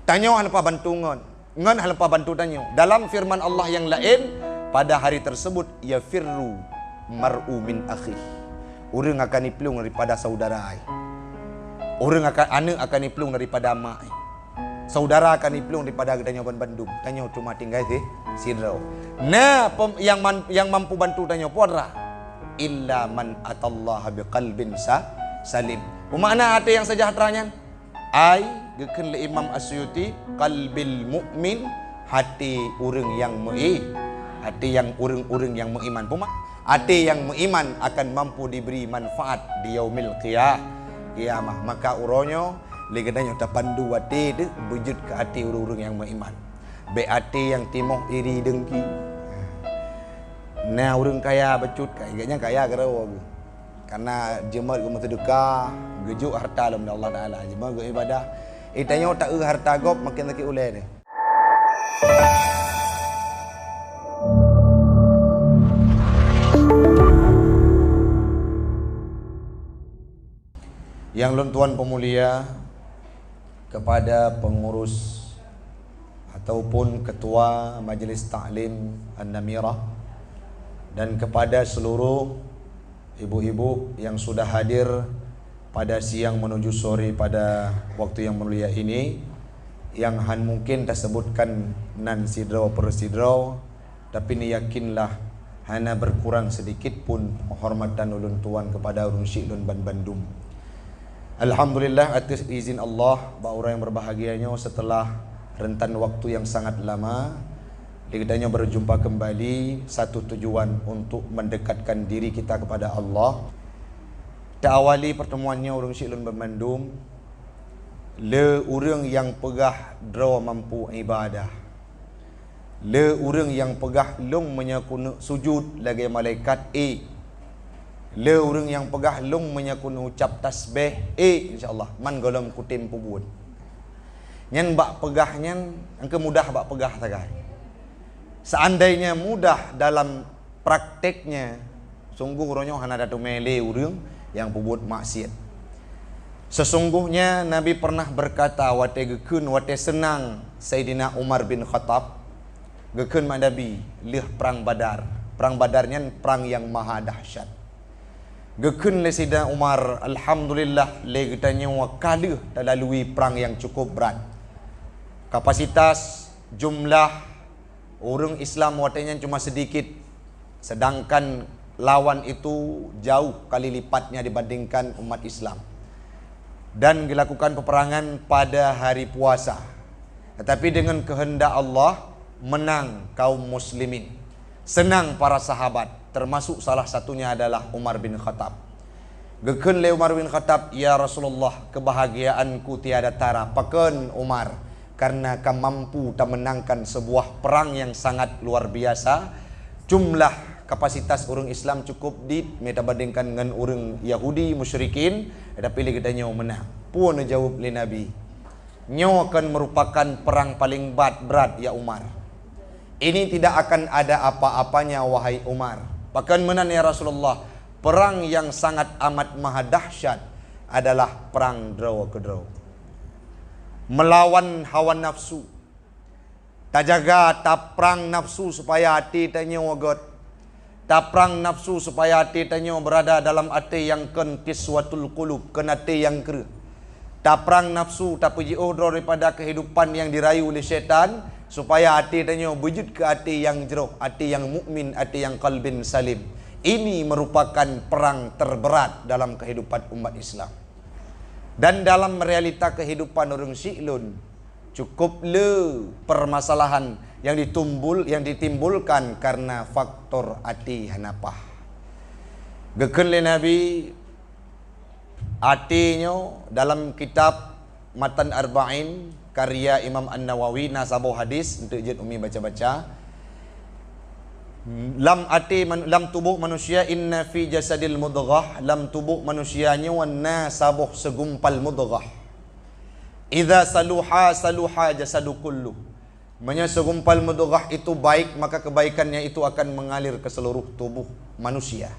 Tanya hal apa bantu ngan hal apa bantu tanya. Dalam firman Allah yang lain, pada hari tersebut yafirru mar'u min akhih. Orang akan dipelung daripada saudara ai. Orang akan anak akan dipelung daripada mak ai. Saudara akan dipelung daripada tanya Bandung. Tanya cuma tinggal sidrau. Nah, yang mampu bantu tanya puara illa man atallaha biqalbin salim. Bermakna ada yang sejahteranya ai gekeun le Imam Asyuti qalbil mukmin, hati orang yang hati yang orang yang beriman. Hati yang beriman akan mampu diberi manfaat di yaumil qiyamah. Maka uronyo legadanya tapandu hati tu wujud ke hati orang-orang yang beriman. Be hati yang timoh iri dengki. Nah, orang kaya becut kayaknya kaya kerawa. Karena jemaat gua sedekah, gejuk harta dalam Allah Taala. Jemaat gua ibadah. Tanya tak harta gop makin lagi ulai dia. Yang tuan pemulia, kepada pengurus ataupun ketua Majlis Ta'lim An-Namirah dan kepada seluruh ibu-ibu yang sudah hadir pada siang menuju sore pada waktu yang mulia ini, yang mungkin tersebutkan nan sidraw per sidraw, tapi ni yakinlah hana berkurang sedikit pun penghormatan ulun tuan kepada urun syik lun Bandung. Alhamdulillah atas izin Allah, orang yang berbahagianya setelah rentan waktu yang sangat lama kita berjumpa kembali, satu tujuan untuk mendekatkan diri kita kepada Allah. Kita awali pertemuannya orang syik lun Bandung, le orang yang pegah draw mampu ibadah, le orang yang pegah long menyakun sujud lagi malaikat le orang yang pegah long menyakun ucap tasbih insyaallah man golong kutim pubun nyen bak pegah nyen angke mudah bak pegah tagai. Seandainya mudah dalam prakteknya, sungguh ronyo hana datu mele urang yang pubut maksiat. Sesungguhnya Nabi pernah berkata wate gekeun wate senang Sayyidina Umar bin Khattab gekeun mak Nabi lih perang Badar. Perang Badarnya perang yang maha dahsyat. Gekeun le Sayyidina Umar alhamdulillah le getanya wakalih lalui perang yang cukup berat. Kapasitas jumlah orang Islam watenya cuma sedikit, sedangkan lawan itu jauh kali lipatnya dibandingkan umat Islam. Dan dilakukan peperangan pada hari puasa. Tetapi dengan kehendak Allah menang kaum muslimin. Senang para sahabat, termasuk salah satunya adalah Umar bin Khattab. Gekeun le Umar bin Khattab, ya Rasulullah, kebahagiaanku tiada tara. Pakeun Umar, karena kamu mampu menangkan sebuah perang yang sangat luar biasa. Jumlah kapasitas orang Islam cukup bandingkan dengan orang Yahudi musyrikin, tapi kita nyaw menang. Puan jawab li Nabi, nyaw akan merupakan perang paling berat ya Umar. Ini tidak akan ada apa-apanya wahai Umar. Bahkan menan ya Rasulullah, perang yang sangat amat maha dahsyat adalah perang draw ke draw. Melawan hawa nafsu. Tak jaga tak perang nafsu supaya hati tanya wagot. Tak perang nafsu supaya hati tanya berada dalam hati yang ken kiswatul qulub, ken hati yang ker. Tak perang nafsu tak puji odro daripada kehidupan yang dirayu oleh syaitan supaya hati tanya wujud ke hati yang jeroh, hati yang mukmin, hati yang qalbin salim. Ini merupakan perang terberat dalam kehidupan umat Islam. Dan dalam realita kehidupan orang syiklun, cukup le permasalahan yang ditimbulkan karena faktor hati hanapah. Gekeun le Nabi hatinya dalam kitab Matan Arba'in karya Imam An-Nawawi nasabah hadis untuk jet umi baca-baca. Lam tubuh manusia inna fi jasadil mudghah, lam tubuh manusianya wana sabuh segumpal mudghah. Idza saluha jasadu kullu. Manya segumpal mudghah itu baik, maka kebaikannya itu akan mengalir ke seluruh tubuh manusia.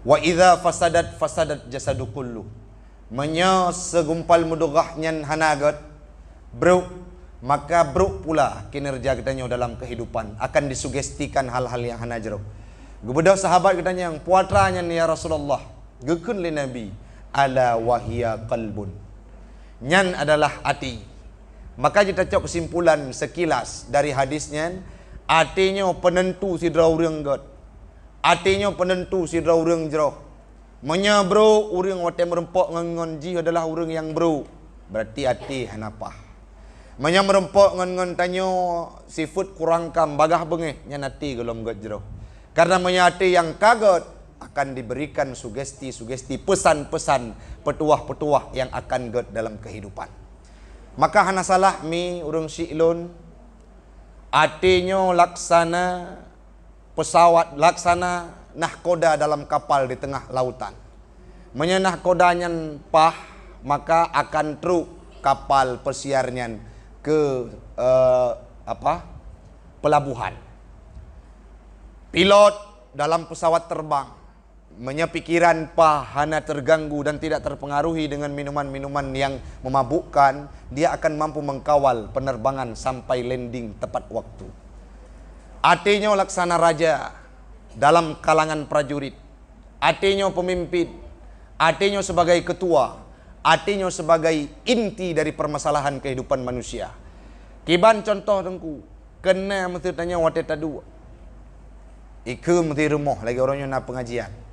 Wa idza fasadat jasadu kullu. Manya segumpal mudghah nyan hanagat bro, maka buruk pula kinerja kitanya dalam kehidupan, akan disugestikan hal-hal yang hana jero. Kepada sahabat kitanya yang puatranya ni ya Rasulullah, gekun li Nabi, ala wahia qalbun. Nyan adalah hati. Maka kita cok kesimpulan sekilas dari hadisnya, hatinya penentu sidra urang god. Hatinya penentu sidra urang jero. Menyabro urang wate merempok ngon ji adalah urang yang bro. Berarti hati hanapah. Merempok ngon tanyo sifut kurang kam bagah bengeh nya hati gelom god jero. Karena hati yang kagot akan diberikan sugesti-sugesti, pesan-pesan, petuah-petuah yang akan god dalam kehidupan. Maka hana salah mi urang si'lun hatinya laksana pesawat, laksana nahkoda dalam kapal di tengah lautan. Menyenah kodanya pah, maka akan truk kapal pesiarnya ke pelabuhan. Pilot dalam pesawat terbang menyepikiran pah hana terganggu dan tidak terpengaruhi dengan minuman-minuman yang memabukkan, dia akan mampu mengkawal penerbangan sampai landing tepat waktu. Artinya laksana raja dalam kalangan prajurit, artinya pemimpin, artinya sebagai ketua, artinya sebagai inti dari permasalahan kehidupan manusia. Kiban contoh tengku, kena mesti tanya wate tadu. Iku mesti rumah lagi orangnya nak pengajian.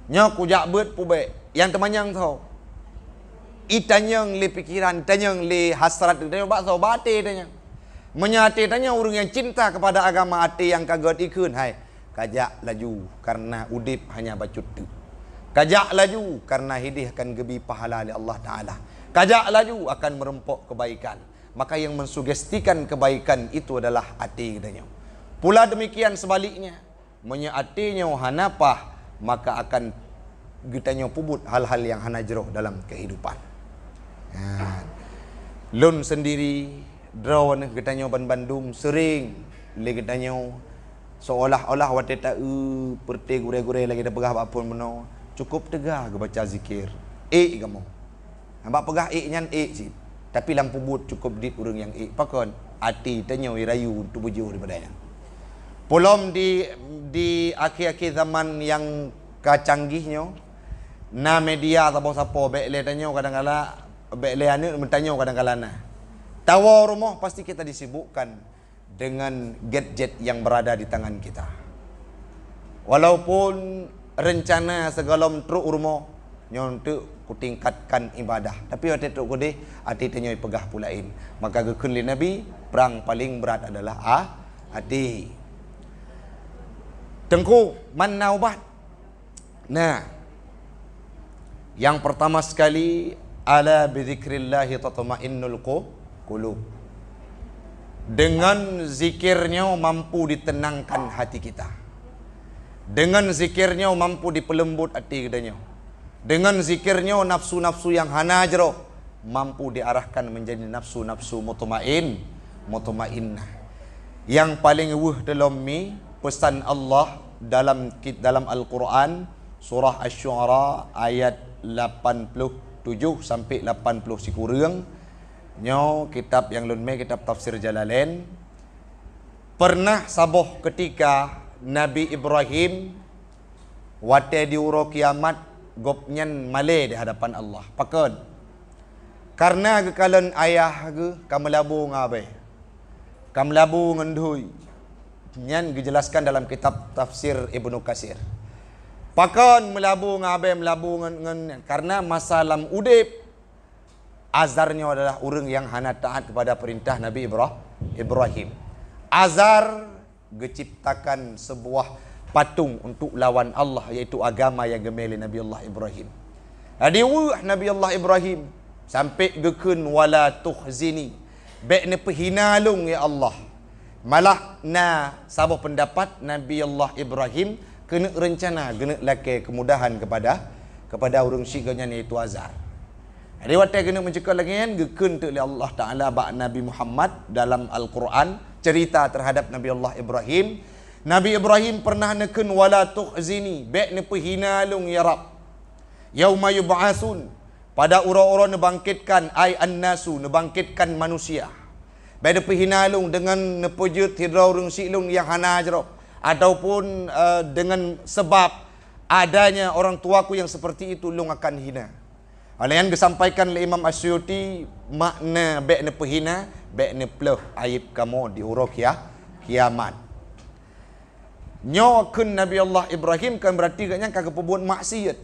Nya kujak bet pube yang temanyang tau. Itanyang li pikiran, tanyang li hasrat, tanyang bakso bate tanyang. Menyati tanya orang yang cinta kepada agama hati yang kagot ikun, hai kajak laju karena udip hanya bacut tu. Kajak laju karena hidih akan gebi pahala oleh Allah Ta'ala. Kajak laju akan merempok kebaikan. Maka yang mensugestikan kebaikan itu adalah hati katanya. Pula demikian sebaliknya, menyatinya hanapah, maka akan kitanya pubut hal-hal yang hana jeroh dalam kehidupan. Lun sendiri draw ni kitanya Bandung sering le kitanya seolah-olah wate ta perti gure-gure lagi dah pegah apapun meno cukup tegah ke baca zikir kamu hamba pegah nyan si tapi lampu but cukup dit urang yang pakon ati tanya irayu untuk bujur daripadanya. Polom di akhir-akhir zaman yang kacanggihnya na media sapo-sapo bekle tanya kadang-kala bekle anu mentanya kadang-kala na tawa rumah pasti kita disibukkan dengan gadget yang berada di tangan kita. Walaupun rencana segalom truk rumah nyontuk kutingkatkan ibadah, tapi waktu truk kode hati tenyoy pegah pulain. Maka gekun li Nabi, perang paling berat adalah hati. Tengku mana ubat? Nah, yang pertama sekali, ala bidzikrillah tatma'innul qulub. Dengan zikirnya mampu ditenangkan hati kita. Dengan zikirnya mampu dipelembut hati kita. Dengan zikirnya nafsu-nafsu yang hana jero mampu diarahkan menjadi nafsu-nafsu mutmainnah. Yang paling dalam mi pesan Allah dalam Al-Quran surah Asy-Syu'ara ayat 87 sampai 80 sikurang. Nyo kitab yang lunme kitab tafsir Jalalain. Pernah saboh ketika Nabi Ibrahim wate diuro kiamat gopnyan male di hadapan Allah. Pakon. Karena kekalan ayah ke kamelabu ngabe. Kamelabu ngendui. Nyan dijelaskan dalam kitab tafsir Ibnu Katsir. Pakon melabu ngabe melabu ngen karena masalam udip azarnya adalah orang yang hana taat kepada perintah Nabi Ibrahim. Azar diciptakan sebuah patung untuk lawan Allah, yaitu agama yang gemeli Nabi Allah Ibrahim. Jadi Nabi Allah Ibrahim sampai gekun wala tuhzini, baik ne pehinalung ya Allah. Malah na sabuh pendapat Nabi Allah Ibrahim kena rencana kena laki kemudahan kepada orang syiganya iaitu azar. Jadi waktu kena mencekal lagi kan gekun tu oleh Allah Taala bak Nabi Muhammad dalam Al-Quran cerita terhadap Nabi Allah Ibrahim. Nabi Ibrahim pernah neken wala tuhzini, baik ne pehinalung ya Rab. Yauma yub'atsun, pada ura-ura nebangkitkan ai annasu, nebangkitkan manusia. Beda pihinalung dengan nepujut hidrau rung silung yang hana jero. Ataupun dengan sebab adanya orang tuaku yang seperti itu, lung akan hina. Oleh yang disampaikan oleh Imam Asyuti, makna bekna pehina, bekna peluh aib kamu di uruk kiamat. Nyokun Nabi Allah Ibrahim kan berarti katnya kagak perbuat maksiat.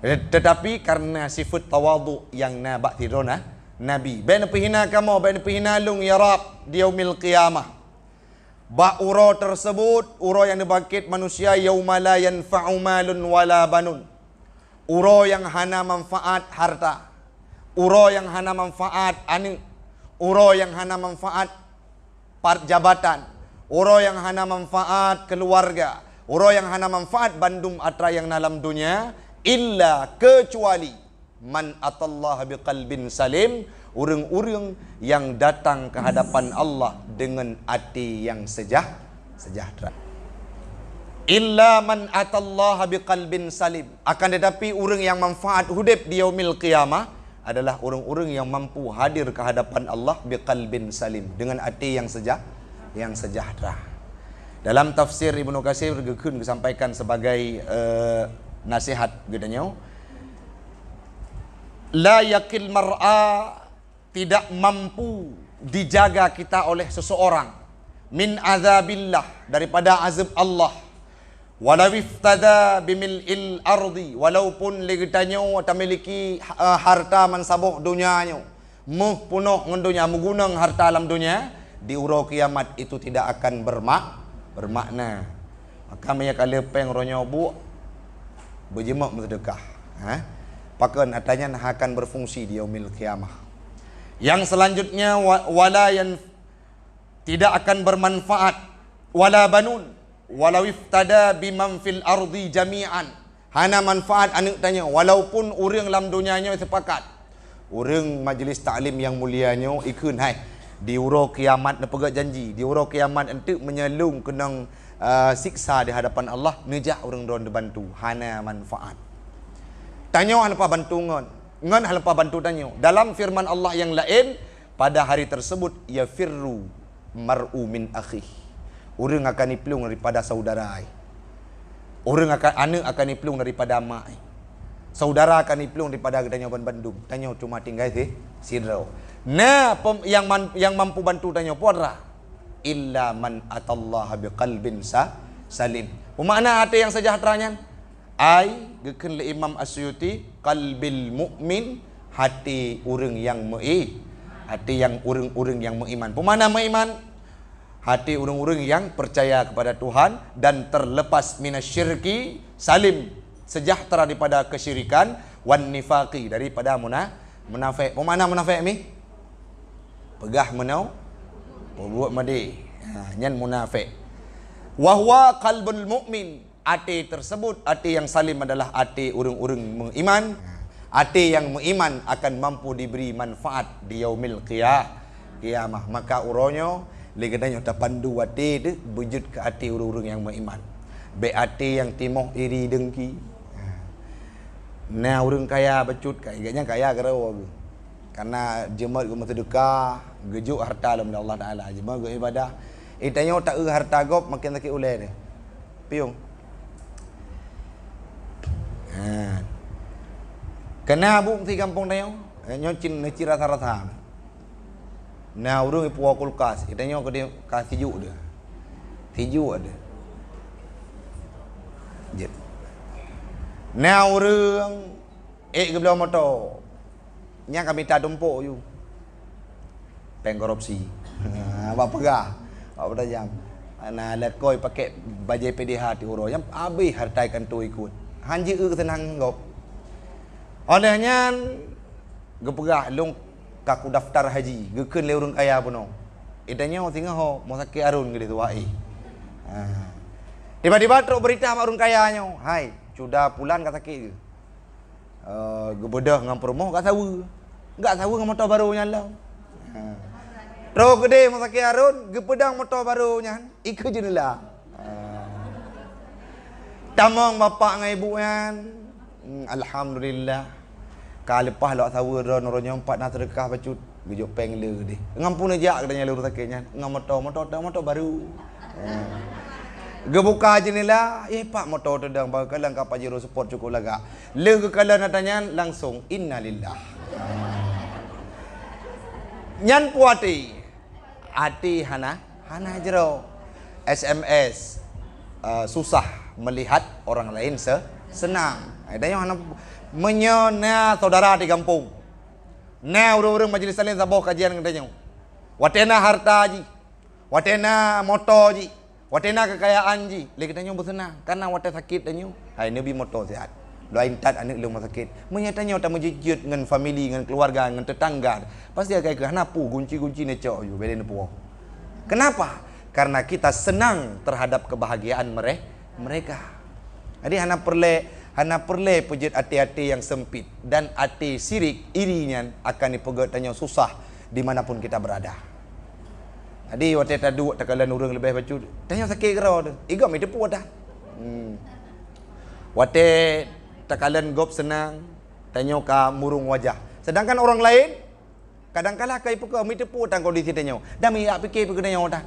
Tetapi karena sifat tawadu yang nabak tirona Nabi. Bekna pehina kamu, bekna pehina lung ya Rab di yaumil qiyamah. Ba uro tersebut, uro yang dibangkit manusia yauma la yanfa'u malun wala banun. Uro yang hana manfaat harta, uro yang hana manfaat anak, uro yang hana manfaat jabatan, uro yang hana manfaat keluarga, uro yang hana manfaat bandung atra yang dalam dunia, illa kecuali man atallaha biqalbin salim, urang-urang yang datang ke hadapan Allah dengan hati yang sejahtera. Illa man atallaha biqalbin salim. Akan tetapi orang yang manfaat hudib di yaumil qiyamah adalah orang-orang yang mampu hadir ke hadapan Allah biqalbin salim, dengan hati yang sejahtera. Dalam tafsir Ibnu Katsir gekeun disampaikan sebagai nasihat gedanya. La yakil mar'a, tidak mampu dijaga kita oleh seseorang min azabillah, daripada azab Allah. Walau iftada bimil'il ardi, walaupun legitanyo atau miliki harta mansabuh dunianya, muh punuh ngendunya menggunang harta alam dunia, di urau kiamat itu tidak akan bermakna. Maka mereka lepeng ronyo bu berjemak bersedekah, pakan atanya akan berfungsi di yaumil kiamah. Yang selanjutnya wala yang tidak akan bermanfaat, wala banun walau iftada bimam fil ardi jami'an, hana manfaat anak tanya walaupun orang dalam dunianya sepakat. Orang majlis taklim yang mulianya ikun hai di urau kiamat na pegat janji, di urau kiamat entuk menyelung kenang siksa di hadapan Allah, nejak orang don dibantu, hana manfaat. Tanya halpa bantu ngon halpa bantu tanya. Dalam firman Allah yang lain, pada hari tersebut yafirru mar'u min akhih, orang akan diplung daripada saudara ai. Orang akan anak akan diplung daripada mak ai. Saudara akan diplung daripada tanya Bandung. Tanya cuma tinggal sidrau. Nah, yang mampu bantu tanya puara illa man atallaha biqalbin salim. Bermakna hati yang sejahteranya ai gekeun le Imam Asyuti qalbil mukmin, hati orang yang hati yang orang-orang yang beriman. Bermakna beriman hati orang-orang yang percaya kepada Tuhan dan terlepas minasyirki, salim, sejahtera daripada kesyirikan, wan nifaqi, daripada munafik. Mana munafik ni? Pegah menau, buat madi. Nyan munafik. Wa huwa qalbul mukmin. Hati tersebut, hati yang salim adalah hati orang-orang beriman. Hati yang beriman akan mampu diberi manfaat di yaumil qiyamah. Maka uronyo legadanya tak pandu hati tu wujud ke hati orang-orang yang beriman. Baik hati yang timoh iri dengki. Nah orang kaya becut kayaknya kaya kerawa. Karena jemaat gua sedekah, gejuk harta dalam Allah Taala. Jemaat gua ibadah. Tanya tak harta gop makin sakit ulai dia. Piung. Kena bung ti kampung tanya. Nyocin neci rasa-rasa. Nah orang puak kulkas, itanya ke dia kasih juk dia, tiju ada. Jet. Nah orang ke belah motor, nya kami tak tumpuk you, pengkorupsi, apa pegah, apa tajam. Nah lekoi pakai baju PDH di urut, yang habis hartai kan tu ikut, hanji kesenang gop. Olehnya gepegah long kaku daftar haji gekeun le urang kaya puno idanya tinggal ho mau sakit arun gitu wai. Tiba-tiba truk berita sama urang kayanya, hai sudah pulang kata sakit gebedah ngam promo kat sawu ngam motor baru nyala. Truk gede mau sakit arun gepedang motor baru nyan ikut jenela. Tamang bapak ngai ibu nyan alhamdulillah. Kali lepas lak sawu ron ronyo 4 nak sedekah bacut. Gejuk peng le di. Ngampun aja katanya lurus sakitnya. Ngam motor baru. Gebuka jendela, pak motor tedang bakalan kapal jero support cukup laga. Le ke kala natanya langsung innalillah. Nyan puati. Ati hana jero. SMS susah melihat orang lain senang. Ada yang hana menyona saudara di kampung. Nah urang-urang majlis salin sabah kajian katanya. Watena harta ji. Watena motor ji. Watena kekayaan ji. Le katanya bersenang karena wate sakit tanya. Hai nabi motor sihat. Doain tat anak lu sakit. Menyatanya wate menjejut dengan family, dengan keluarga, dengan tetangga. Pasti agak ke hanapu gunci-gunci necok yo belen puo. Kenapa? Karena kita senang terhadap kebahagiaan mereka. Jadi hana perle pujit hati-hati yang sempit dan hati sirik irinya akan dipegatanya susah dimanapun kita berada. Jadi waktu tadu takalan urang lebih bacu tanya sakit kerau tu. Igam itu puas dah. Waktu takalan gop senang tanya ka murung wajah. Sedangkan orang lain kadang-kala kai puka itu puas tang kondisi tanya. Dah mi fikir pegedanya dah.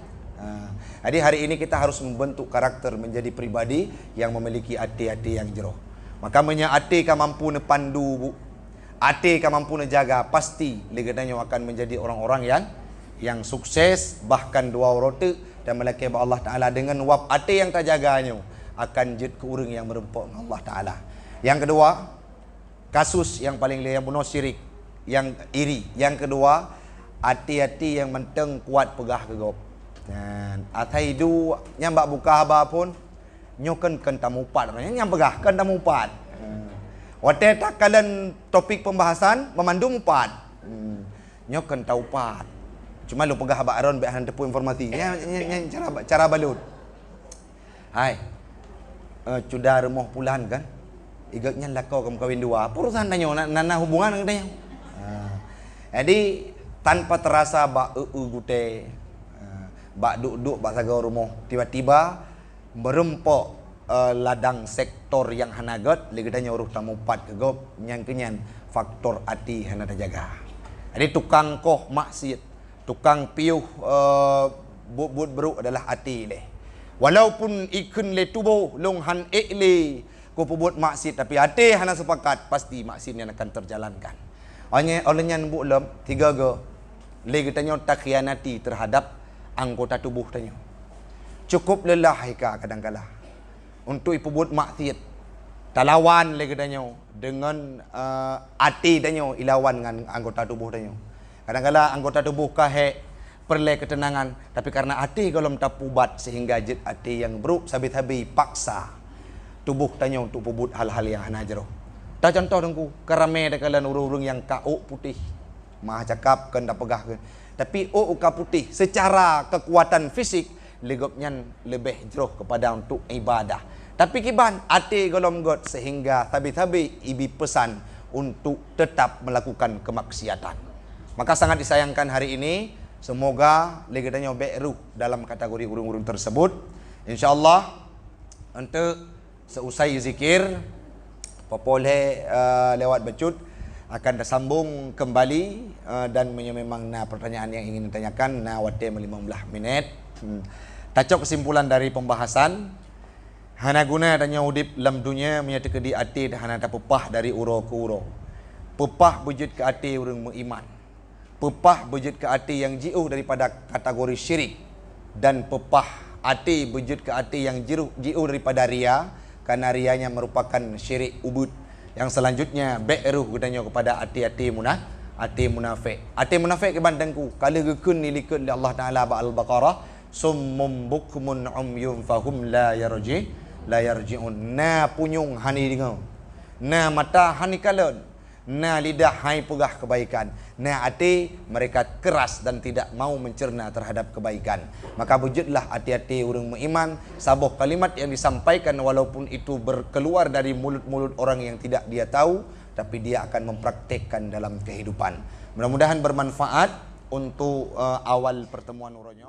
Jadi hari ini kita harus membentuk karakter menjadi pribadi yang memiliki hati-hati yang jero. Maka hati ka mampu ne pandu bu. Hati ka mampu ne jaga pasti legadanya akan menjadi orang-orang yang sukses bahkan dua rote dan melaki Allah Taala dengan wab hati yang terjaganya akan jid ke urang yang merempok Allah Taala. Yang kedua, kasus yang paling yang bunuh syirik, yang iri. Yang kedua, hati-hati yang menteng kuat pegah kegop. Dan atai du nyambak buka haba pun nyoken tamupat yang pegah tamupat. Wate takalan topik pembahasan memandu mupat. Nyoken taupat. Cuma lu pegah haba aron be han tepu informasi. Cara balut. Hai. Cuda remoh pulan kan. Igaknya lakau kawin dua. Urusan tanya nana hubungan dengan dia. Jadi tanpa terasa ba gute bak duk bak saga rumah tiba-tiba merempok ladang sektor yang hanagat legadanya uruh tamu pat kegop yang kenyan faktor hati hana terjaga. Jadi tukang koh maksiat, tukang piuh but beruk adalah hati leh. Walaupun ikun le tubuh long han le ko pebut maksiat tapi hati hana sepakat pasti maksiat yang akan terjalankan. Olehnya bu lem tiga go legadanya tak khianati terhadap anggota tubuh tanya. Cukup lelah ika kadang-kala untuk ipu buat maksiat. Talawan lagi tanya dengan hati tanya ilawan dengan anggota tubuh tanya. Kadang-kala anggota tubuh kahe perle ketenangan tapi karena hati kalau tapubat sehingga jid hati yang buruk sabit-habis paksa tubuh tanya untuk pubut hal-hal yang hana jero. Tak contoh dengku kerame dekalan urung-urung yang kauk putih. Mah cakap kan dak pegah ke. Tapi uka putih secara kekuatan fisik legopnya lebih jeroh kepada untuk ibadah. Tapi kiban hati golom god sehingga tabi-tabi ibi pesan untuk tetap melakukan kemaksiatan. Maka sangat disayangkan hari ini semoga legadanya beru dalam kategori urung-urung tersebut. InsyaAllah untuk seusai zikir popoleh lewat becut akan tersambung kembali dan memang pertanyaan yang ingin ditanyakan wate 15 minit. Tacok kesimpulan dari pembahasan hana guna adanya udip dalam dunia menyatu ke di hati hana tak pepah dari uro ke uro. Pepah wujud ke hati orang beriman. Pepah wujud ke hati yang jauh daripada kategori syirik dan pepah hati wujud ke hati yang jauh daripada ria karena rianya merupakan syirik ubud. Yang selanjutnya be'ruh gudanya kepada hati-hati munafik. Hati munafik ke bandangku kala gekun nilikut li Allah Taala ba al-Baqarah summum bukmun umyum fahum la yarji'un. Na punyung hani dengar. Na mata hani kalon. Na lidah hai pegah kebaikan. Na hati mereka keras dan tidak mau mencerna terhadap kebaikan. Maka wujudlah hati-hati orang beriman. Sabuh kalimat yang disampaikan walaupun itu berkeluar dari mulut-mulut orang yang tidak dia tahu, tapi dia akan mempraktekkan dalam kehidupan. Mudah-mudahan bermanfaat untuk awal pertemuan uronya.